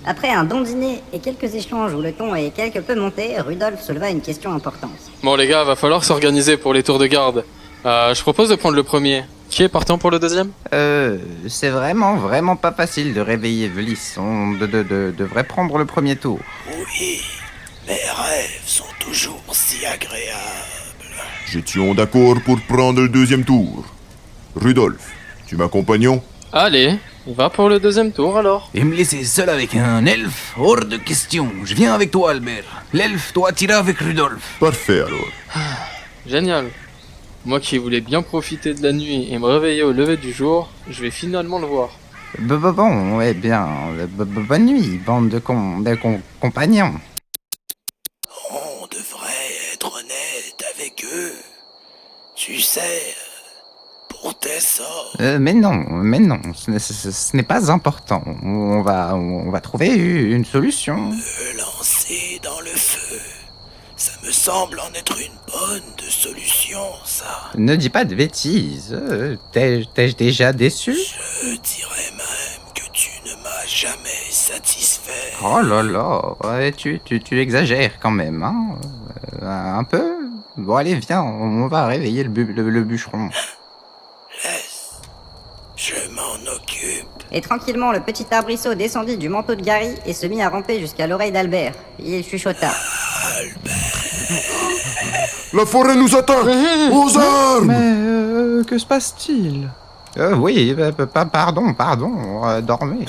Après un bon dîner et quelques échanges où le ton est quelque peu monté, Rudolf souleva une question importante. Bon les gars, va falloir s'organiser pour les tours de garde. Je propose de prendre le premier. Qui est partant pour le deuxième? C'est vraiment pas facile de réveiller Vlis. On devrait prendre le premier tour. Oui, mes rêves sont toujours si agréables. J'étions d'accord pour prendre le deuxième tour. Rudolf, tu m'accompagnes? Allez, va pour le deuxième tour alors. Et me laisser seul avec un elfe? Hors de question. Je viens avec toi, Albert. L'elfe, toi, t'iras avec Rudolf. Parfait alors. Génial. Moi qui voulais bien profiter de la nuit et me réveiller au lever du jour, je vais finalement le voir. Bon, eh bien, bonne nuit, bande de compagnons. On devrait être honnête avec eux. Tu sais, pour tes sorts. Mais non, ce n'est pas important. On va trouver une solution. Me lancer dans le feu. Ça me semble en être une bonne de solution, ça. Ne dis pas de bêtises. T'es-je déjà déçu? Je dirais même que tu ne m'as jamais satisfait. Oh là là, ouais, tu exagères quand même, hein? Un peu? Bon allez, viens, on va réveiller le bûcheron. Laisse. Je m'en occupe. Et tranquillement, le petit arbrisseau descendit du manteau de Gary et se mit à ramper jusqu'à l'oreille d'Albert. Il chuchota. La forêt nous attaque! Aux armes! Mais que se passe-t-il? Oui, pardon, dormez.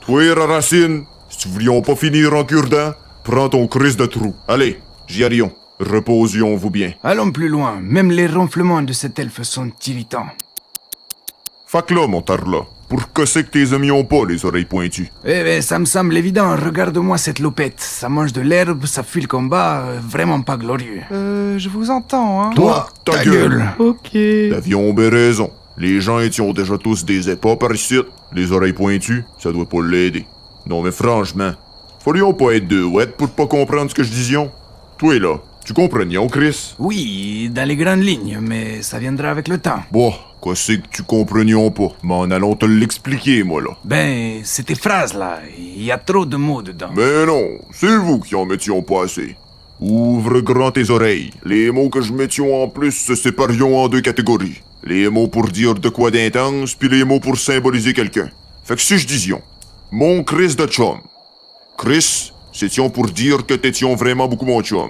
Toi, Racine, si nous voulions pas finir en cure-dent, prends ton crise de trou. Allez, j'y arrions. Reposions-vous bien. Allons plus loin. Même les ronflements de cet elfe sont irritants. Fac là, mon tarla. Pour que c'est que tes amis ont pas les oreilles pointues? Eh ben, ça me semble évident. Regarde-moi cette lopette. Ça mange de l'herbe, ça fuit le combat. Vraiment pas glorieux. Je vous entends, hein. Toi, ta gueule! Ok. T'avions bien raison. Les gens étions déjà tous des épais par ici. Les oreilles pointues, ça doit pas l'aider. Non mais franchement, ferions pas être deux ouettes pour pas comprendre ce que je disions? Toi là, tu comprenions, Chris? Oui, dans les grandes lignes, mais ça viendra avec le temps. Bon, quoi c'est que tu comprenions pas? M'en allons te l'expliquer, moi là. Ben, ces phrases-là, il y a trop de mots dedans. Mais non, c'est vous qui en mettions pas assez. Ouvre grand tes oreilles. Les mots que je mettions en plus se séparions en deux catégories. Les mots pour dire de quoi d'intense, puis les mots pour symboliser quelqu'un. Fait que si je disions, mon Chris de chum. Chris, c'était pour dire que t'étions vraiment beaucoup mon chum.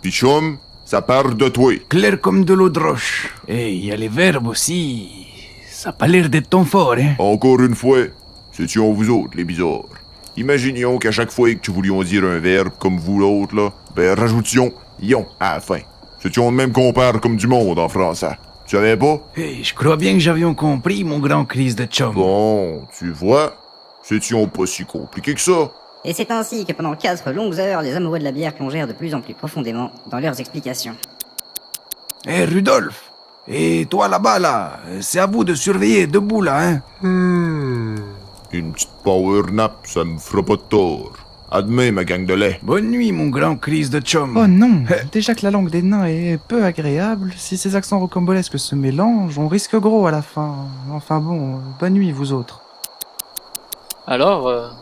Puis chum, ça part de toi. Clair comme de l'eau de roche. Et il y a les verbes aussi. Ça a pas l'air d'être ton fort, hein. Encore une fois, c'étions vous autres, les bizarres. Imaginions qu'à chaque fois que tu voulions dire un verbe comme vous l'autre, là, ben rajoutions « ion » à la fin. C'étions de même qu'on parle comme du monde en français. Tu savais pas? Hey, je crois bien que j'avions compris, mon grand Chris de chum. Bon, tu vois, c'étions pas si compliqué que ça. Et c'est ainsi que pendant 4 longues heures, les amoureux de la bière plongèrent de plus en plus profondément dans leurs explications. Hé, Rudolf. Et toi là-bas, là, c'est à vous de surveiller, debout, là, hein. Une petite power nap, ça me fera pas de tort. À demain, ma gang de lait. Bonne nuit, mon grand Chris de chum. Oh non, déjà que la langue des nains est peu agréable, si ces accents rocambolesques se mélangent, on risque gros à la fin. Enfin bon, bonne nuit vous autres. Alors,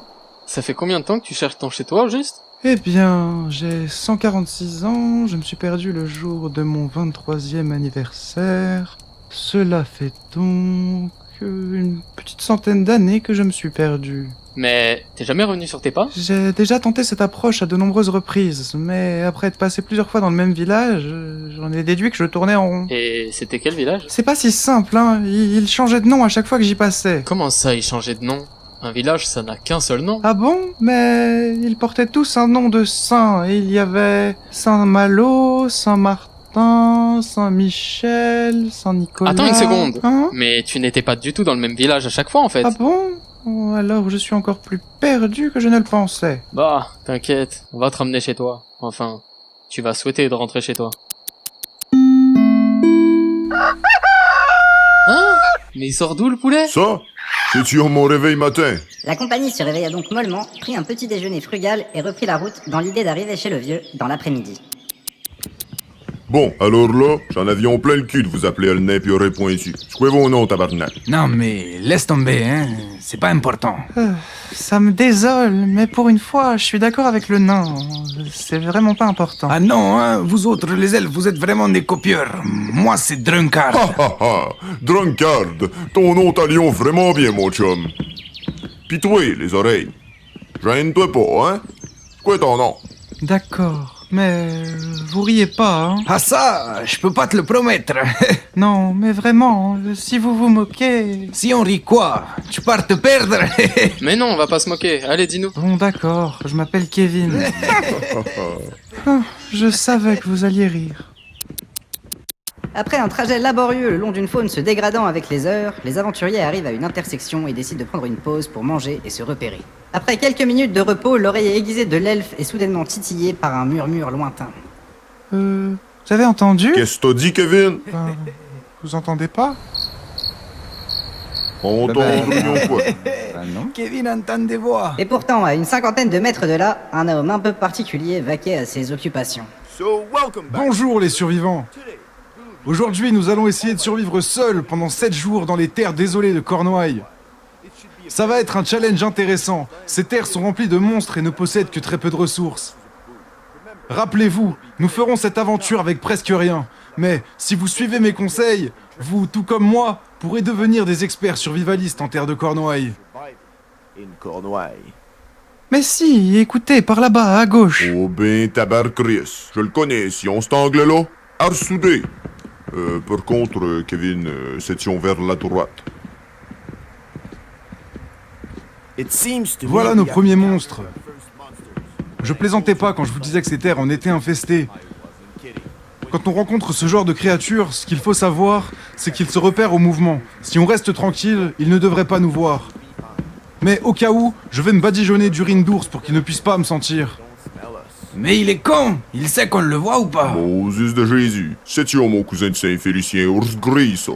ça fait combien de temps que tu cherches ton chez toi, au juste? Eh bien, j'ai 146 ans, je me suis perdu le jour de mon 23e anniversaire. Cela fait donc une petite centaine d'années que je me suis perdu. Mais t'es jamais revenu sur tes pas? J'ai déjà tenté cette approche à de nombreuses reprises, mais après être passé plusieurs fois dans le même village, j'en ai déduit que je tournais en rond. Et c'était quel village? C'est pas si simple, hein, il changeait de nom à chaque fois que j'y passais. Comment ça, il changeait de nom? Un village, ça n'a qu'un seul nom. Ah bon? Mais ils portaient tous un nom de saint, et il y avait Saint-Malo, Saint-Martin, Saint-Michel, Saint-Nicolas... Attends une seconde. Hein? Mais tu n'étais pas du tout dans le même village à chaque fois, en fait. Ah bon? Oh, alors je suis encore plus perdu que je ne le pensais. Bah, t'inquiète, on va te ramener chez toi. Enfin, tu vas souhaiter de rentrer chez toi. Hein? Mais il sort d'où le poulet? Ça, c'étions mon réveil matin. La compagnie se réveilla donc mollement, prit un petit déjeuner frugal et reprit la route dans l'idée d'arriver chez le vieux dans l'après-midi. Bon, alors là, j'en avions plein le cul de vous appeler le nain pis oreille pointue. C'est quoi vos noms, tabarnak? Non, mais laisse tomber, hein. C'est pas important. Ça me désole, mais pour une fois, je suis d'accord avec le nain. C'est vraiment pas important. Ah non, hein. Vous autres, les elfes, vous êtes vraiment des copieurs. Moi, c'est Drunkard. Ha ha ha! Drunkard! Ton nom t'allions vraiment bien, mon chum. Pis toi, les oreilles. Gêne-toi pas, hein? C'est quoi ton nom? D'accord, mais vous riez pas, hein? Ah ça, je peux pas te le promettre. Non, mais vraiment, si vous vous moquez... Si on rit quoi? Tu pars te perdre. Mais non, on va pas se moquer. Allez, dis-nous. Bon, d'accord, je m'appelle Kevin. Ah, je savais que vous alliez rire. Après un trajet laborieux le long d'une faune se dégradant avec les heures, les aventuriers arrivent à une intersection et décident de prendre une pause pour manger et se repérer. Après quelques minutes de repos, l'oreille aiguisée de l'elfe est soudainement titillée par un murmure lointain. Vous avez entendu? Qu'est-ce que t'as dit, Kevin? Vous entendez pas? On Bah, tombe ou quoi? Ah non? Kevin entend des voix. Et pourtant, à une cinquantaine de mètres de là, un homme un peu particulier vaquait à ses occupations. Bonjour les survivants. Aujourd'hui, nous allons essayer de survivre seuls pendant 7 jours dans les terres désolées de Cornouailles. Ça va être un challenge intéressant. Ces terres sont remplies de monstres et ne possèdent que très peu de ressources. Rappelez-vous, nous ferons cette aventure avec presque rien. Mais si vous suivez mes conseils, vous, tout comme moi, pourrez devenir des experts survivalistes en terre de Cornouailles. Mais si, écoutez, par là-bas, à gauche. Oh ben, tabarcris. Je le connais, si on cet angle-là. Arsoudé. Par contre, Kevin, s'étions vers la droite. Voilà nos premiers monstres. Je plaisantais pas quand je vous disais que ces terres en étaient infestées. Quand on rencontre ce genre de créatures, ce qu'il faut savoir, c'est qu'ils se repèrent au mouvement. Si on reste tranquille, ils ne devraient pas nous voir. Mais au cas où, je vais me badigeonner d'urine d'ours pour qu'ils ne puissent pas me sentir. Mais il est con. Il sait qu'on le voit ou pas? Moses de Jésus. C'est-tu mon cousin de Saint-Félicien, ours gris, ça?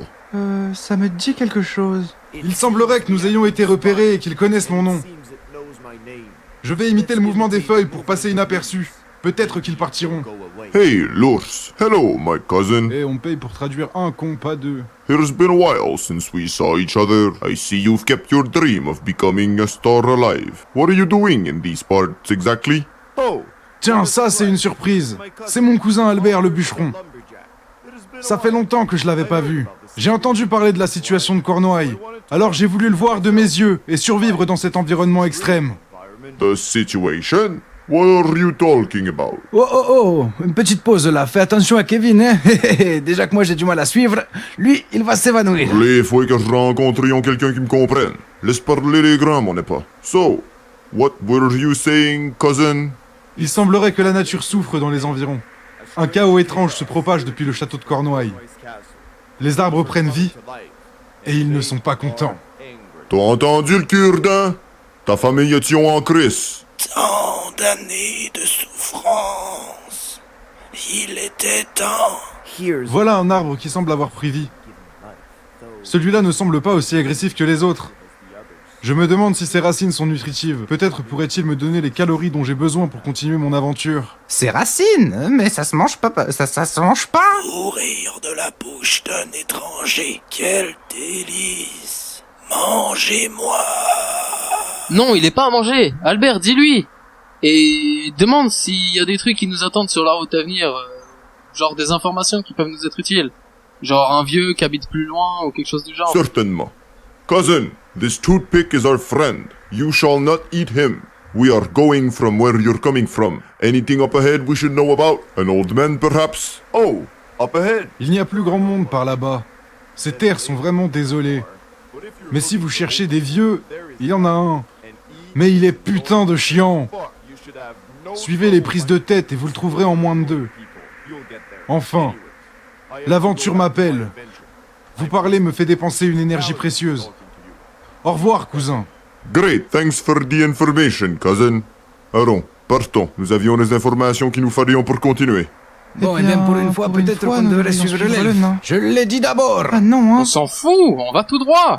Ça me dit quelque chose. Il semblerait que nous ayons été repérés et qu'ils connaissent mon nom. Je vais imiter le mouvement des feuilles pour passer inaperçu. Peut-être qu'ils partiront. Hey, l'ours. Hello, my cousin. Et on paye pour traduire un con, pas deux. It's been a while since we saw each other. I see you've kept your dream of becoming a star alive. What are you doing in these parts exactly? Tiens, ça c'est une surprise. C'est mon cousin Albert le bûcheron. Ça fait longtemps que je l'avais pas vu. J'ai entendu parler de la situation de Cornouailles. Alors j'ai voulu le voir de mes yeux et survivre dans cet environnement extrême. The situation? What are you talking about? Oh oh oh, une petite pause là, fais attention à Kevin, hein. Déjà que moi j'ai du mal à suivre, lui il va s'évanouir. Les fois que je rencontrions quelqu'un qui me comprenne. Laisse parler les grands, mon épais. So, what were you saying, cousin? Il semblerait que la nature souffre dans les environs. Un chaos étrange se propage depuis le château de Cornouailles. Les arbres prennent vie et ils ne sont pas contents. T'as entendu le cure-dent? Ta famille est-tu en crise? Tant d'années de souffrance. Il était temps. Voilà un arbre qui semble avoir pris vie. Celui-là ne semble pas aussi agressif que les autres. Je me demande si ses racines sont nutritives. Peut-être pourrait-il me donner les calories dont j'ai besoin pour continuer mon aventure. C'est racine, mais ça se mange pas. Ça se mange pas. Mourir de la bouche d'un étranger. Quel délice. Mangez-moi. Non, il est pas à manger. Albert, dis-lui. Et demande s'il y a des trucs qui nous attendent sur la route à venir. Genre des informations qui peuvent nous être utiles. Genre un vieux qui habite plus loin ou quelque chose du genre. Certainement. Cousin, this toothpick is our friend. You shall not eat him. We are going from where you're coming from. Anything up ahead we should know about? An old man, perhaps? Oh, up ahead. Il n'y a plus grand monde par là-bas. Ces terres sont vraiment désolées. Mais si vous cherchez des vieux, il y en a un. Mais il est putain de chiant. Suivez les prises de tête et vous le trouverez en moins de 2. Enfin, l'aventure m'appelle. Vous parler me fait dépenser une énergie précieuse. Au revoir, cousin. Great, thanks for the information, cousin. Allons, partons. Nous avions les informations qu'il nous fallait pour continuer. Bon, et même pour une fois, peut-être qu'on nous devrait devrions suivre suivre le l'elfe. nain. Je l'ai dit d'abord. Ah non, hein. On s'en fout, on va tout droit.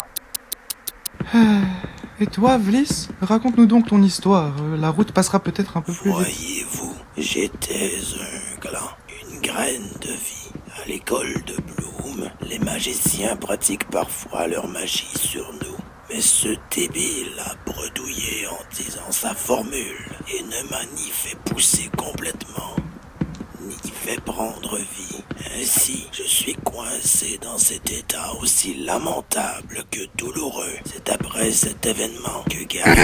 Et toi, Vliss, raconte-nous donc ton histoire. La route passera peut-être un peu plus vite. Voyez-vous, j'étais un gland, une graine de vie. l'école de Bloom, les magiciens pratiquent parfois leur magie sur nous. Mais ce débile a bredouillé en disant sa formule et ne m'a ni fait pousser complètement, ni fait prendre vie. Ainsi, je suis coincé dans cet état aussi lamentable que douloureux. C'est après cet événement que Gary...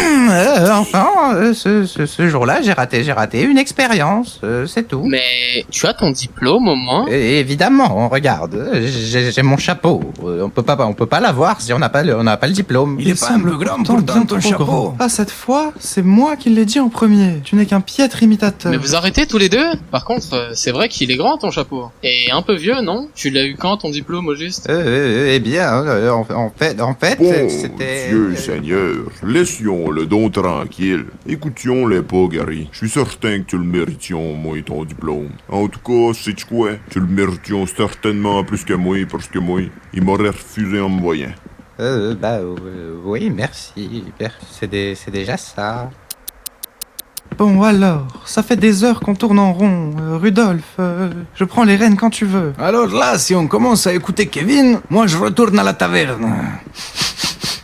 Ce jour-là, j'ai raté une expérience, c'est tout. Mais tu as ton diplôme au moins? Et évidemment, regarde, j'ai mon chapeau. On peut pas l'avoir si on n'a pas le diplôme. Il semble grand pourtant ton chapeau. Ah, cette fois, c'est moi qui l'ai dit en premier. Tu n'es qu'un piètre imitateur. Mais vous arrêtez tous les deux? Par contre, c'est vrai qu'il est grand ton chapeau. Et un peu vieux, non? Tu l'as eu quand ton diplôme au juste? Eh bien, en fait, Bon, c'était... Dieu Seigneur, laissions le don tranquille. Écoutions-les pas, Gary. Je suis certain que tu le méritions, moi, ton diplôme. En tout cas, sais-tu quoi? Tu le méritions certainement plus que moi, parce que moi, il m'aurait refusé en me voyant. Oui, merci. C'est déjà ça. Bon alors, ça fait des heures qu'on tourne en rond. Rudolph, je prends les rênes quand tu veux. Alors là, si on commence à écouter Kevin, moi je retourne à la taverne.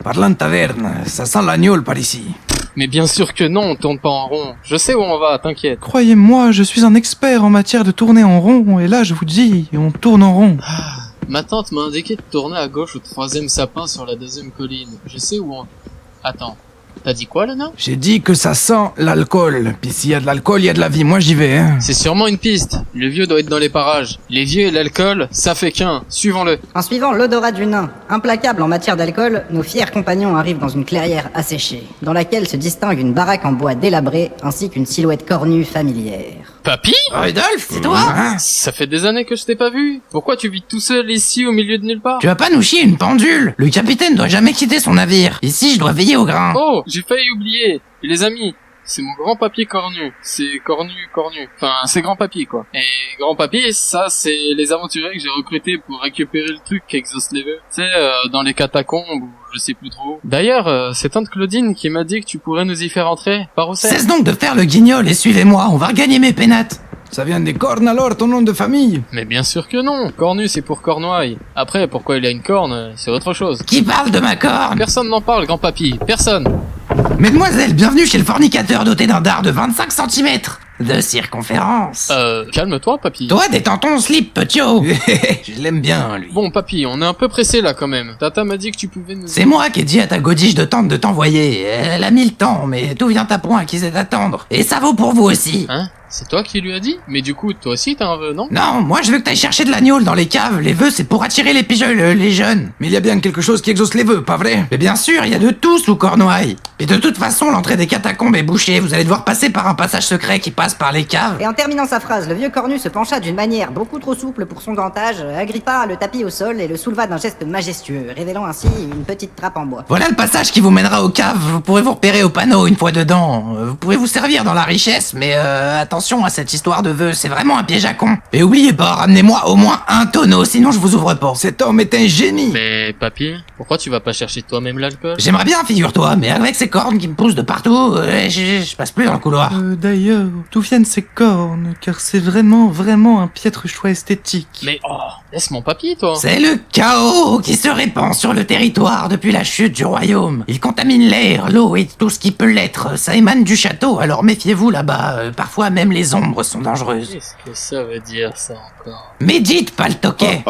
Parlant de taverne, ça sent l'agneau par ici. Mais bien sûr que non, on tourne pas en rond. Je sais où on va, t'inquiète. Croyez-moi, je suis un expert en matière de tourner en rond, et là je vous dis, on tourne en rond. Ma tante m'a indiqué de tourner à gauche au 3e sapin sur la 2e colline. Je sais où on... Attends, t'as dit quoi, Lana? J'ai dit que ça sent l'alcool. Puis s'il y a de l'alcool, il y a de la vie. Moi j'y vais, hein. C'est sûrement une piste. Le vieux doit être dans les parages. Les vieux et l'alcool, ça fait qu'un. Suivons-le. En suivant l'odorat du nain, implacable en matière d'alcool, nos fiers compagnons arrivent dans une clairière asséchée, dans laquelle se distingue une baraque en bois délabré, ainsi qu'une silhouette cornue familière. Papy? Rudolph, c'est toi, hein? Ça fait des années que je t'ai pas vu. Pourquoi tu vis tout seul ici au milieu de nulle part? Tu vas pas nous chier une pendule. Le capitaine doit jamais quitter son navire. Ici, je dois veiller au grain. Oh, j'ai failli oublier. Et les amis, c'est mon grand-papy cornu. C'est cornu. Enfin, c'est grand-papy, quoi. Et grand-papy, ça, c'est les aventuriers que j'ai recrutés pour récupérer le truc qui exauce les vœux. Tu sais, dans les catacombes ou je sais plus trop. D'ailleurs, c'est tante Claudine qui m'a dit que tu pourrais nous y faire entrer. Par où c'est? Cesse donc de faire le guignol et suivez-moi. On va regagner mes pénates. Ça vient des cornes alors, ton nom de famille? Mais bien sûr que non. Cornu, c'est pour Cornouaille. Après, pourquoi il a une corne, c'est autre chose. Qui parle de ma corne? Personne n'en parle, grand-papy. Personne. Mesdemoiselles, bienvenue chez le fornicateur doté d'un dard de 25 cm de circonférence. Calme-toi, papy. Toi, détends ton slip, petio. Je l'aime bien, lui. Bon, papy, on est un peu pressé là quand même. Tata m'a dit que tu pouvais nous... C'est moi qui ai dit à ta godiche de tante de t'envoyer. Elle a mis le temps, mais tout vient à point qui sait attendre. Et ça vaut pour vous aussi. Hein? C'est toi qui lui as dit? Mais du coup, toi aussi t'as un vœu, non? Non, moi je veux que t'ailles chercher de l'agneau dans les caves. Les vœux, c'est pour attirer les pigeons, les jeunes. Mais il y a bien quelque chose qui exauce les vœux, pas vrai? Mais bien sûr, il y a de tout sous Cornouailles. Et de toute façon, l'entrée des catacombes est bouchée. Vous allez devoir passer par un passage secret qui passe par les caves. Et en terminant sa phrase, le vieux cornu se pencha d'une manière beaucoup trop souple pour son grand âge, agrippa le tapis au sol et le souleva d'un geste majestueux, révélant ainsi une petite trappe en bois. Voilà le passage qui vous mènera aux caves. Vous pourrez vous repérer au panneau une fois dedans. Vous pouvez vous servir dans la richesse, mais attention à cette histoire de vœux, c'est vraiment un piège à con. Et oubliez pas, ramenez-moi au moins un tonneau, sinon je vous ouvre pas. Cet homme est un génie. Mais papy, pourquoi tu vas pas chercher toi-même l'alcool? J'aimerais bien, figure-toi, mais avec ces cornes qui me poussent de partout, je passe plus dans le couloir. D'ailleurs, d'où viennent ces cornes? Car c'est vraiment un piètre choix esthétique. Mais oh, laisse mon papy, toi. C'est le chaos qui se répand sur le territoire depuis la chute du royaume. Il contamine l'air, l'eau et tout ce qui peut l'être. Ça émane du château, alors méfiez-vous là-bas. Parfois même les ombres sont dangereuses. Qu'est-ce que ça veut dire, ça, encore? Médite, pas le toquet.